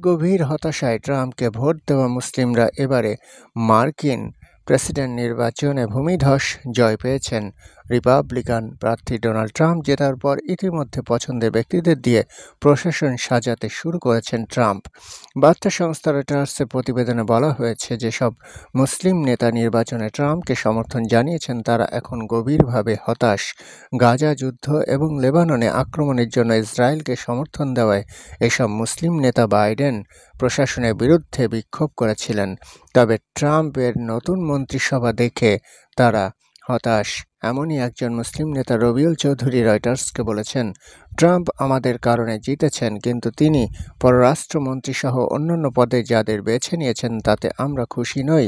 গভীর হতাশায় ট্রাম্পকে ভোট দেওয়া মুসলিমরা এবারে মার্কিন প্রেসিডেন্ট নির্বাচনে ভূমিধস জয় পেয়েছেন। রিপাবলিকান প্রার্থী ডোনাল্ড ট্রাম্প জেতার পর ইতিমধ্যে পছন্দের ব্যক্তিদের দিয়ে প্রশাসন সাজাতে শুরু করেছেন ট্রাম্প। বার্তা সংস্থা রয়টার্সের প্রতিবেদনে বলা হয়েছে, যেসব মুসলিম নেতা নির্বাচনে ট্রাম্পকে সমর্থন জানিয়েছেন তারা এখন গভীরভাবে হতাশ। গাজা যুদ্ধ এবং লেবাননে আক্রমণের জন্য ইসরায়েলকে সমর্থন দেওয়ায় এসব মুসলিম নেতা বাইডেন প্রশাসনের বিরুদ্ধে বিক্ষোভ করেছিলেন। তবে ট্রাম্পের নতুন মন্ত্রিসভা দেখে তারা হতাশ। এমনই একজন মুসলিম নেতা রবিউল চৌধুরী রয়টার্সকে বলেছেন, ট্রাম্প আমাদের কারণে জিতেছেন, কিন্তু তিনি পররাষ্ট্রমন্ত্রীসহ অন্যান্য পদে যাদের বেছে নিয়েছেন তাতে আমরা খুশি নই।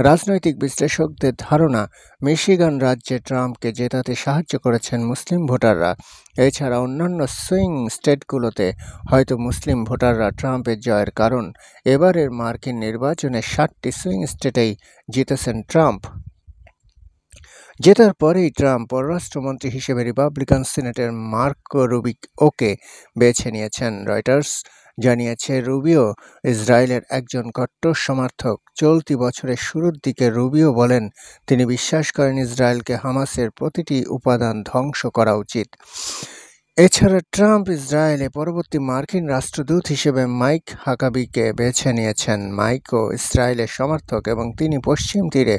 রাজনৈতিক বিশ্লেষকদের ধারণা, মিশিগান রাজ্যে ট্রাম্পকে জেতাতে সাহায্য করেছেন মুসলিম ভোটাররা। এছাড়া অন্যান্য সুইং স্টেটগুলোতে হয়তো মুসলিম ভোটাররা ট্রাম্পের জয়ের কারণ। এবারের মার্কিন নির্বাচনে 7টি সুইং স্টেটেই জিতেছেন ট্রাম্প। জেতার পরেই ট্রাম্প পররাষ্ট্রমন্ত্রী হিসেবে রিপাবলিকান সিনেটের মার্কো রুবিওকে বেছে নিয়েছেন। রয়টার্স জানিয়েছে, রুবিও ইসরায়েলের একজন কট্টর সমর্থক। চলতি বছরের শুরুর দিকে রুবিও বলেন, তিনি বিশ্বাস করেন ইসরায়েলকে হামাসের প্রতিটি উপাদান ধ্বংস করা উচিত। এছাড়া ট্রাম্প ইসরায়েলে পরবর্তী মার্কিন রাষ্ট্রদূত হিসেবে মাইক হাকাবিকে বেছে নিয়েছেন। মাইকও ইসরায়েলের সমর্থক এবং তিনি পশ্চিম তীরে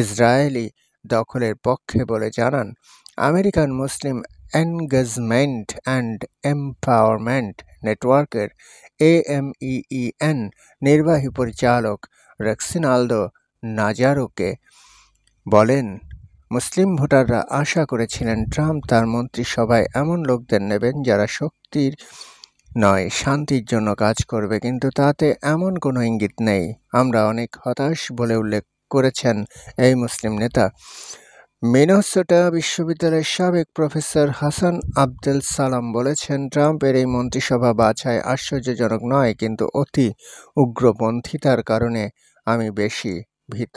ইসরায়েলি দখলের পক্ষে বলে জানান। American Muslim engagement and empowerment নেটওয়ার্কের AMEEN নির্বাহী পরিচালক রেক্সিনালদো নাজারোকে বলেন, মুসলিম ভোটাররা আশা করেছিলেন ট্রাম্প তার মন্ত্রিসভায় এমন লোকদের নেবেন যারা শক্তির নয় শান্তির জন্য কাজ করবে, কিন্তু তাতে এমন কোনো ইঙ্গিত নেই। আমরা অনেক হতাশ বলে উল্লেখ করেছেন এই মুসলিম নেতা। মিনেসোটা বিশ্ববিদ্যালয়ের সাবেক প্রফেসর হাসান আবদেল সালাম বলেছেন, ট্রাম্পের এই মন্ত্রিসভা বাছাই আশ্চর্যজনক নয়, কিন্তু অতি উগ্রপন্থিতার কারণে আমি বেশি ভীত।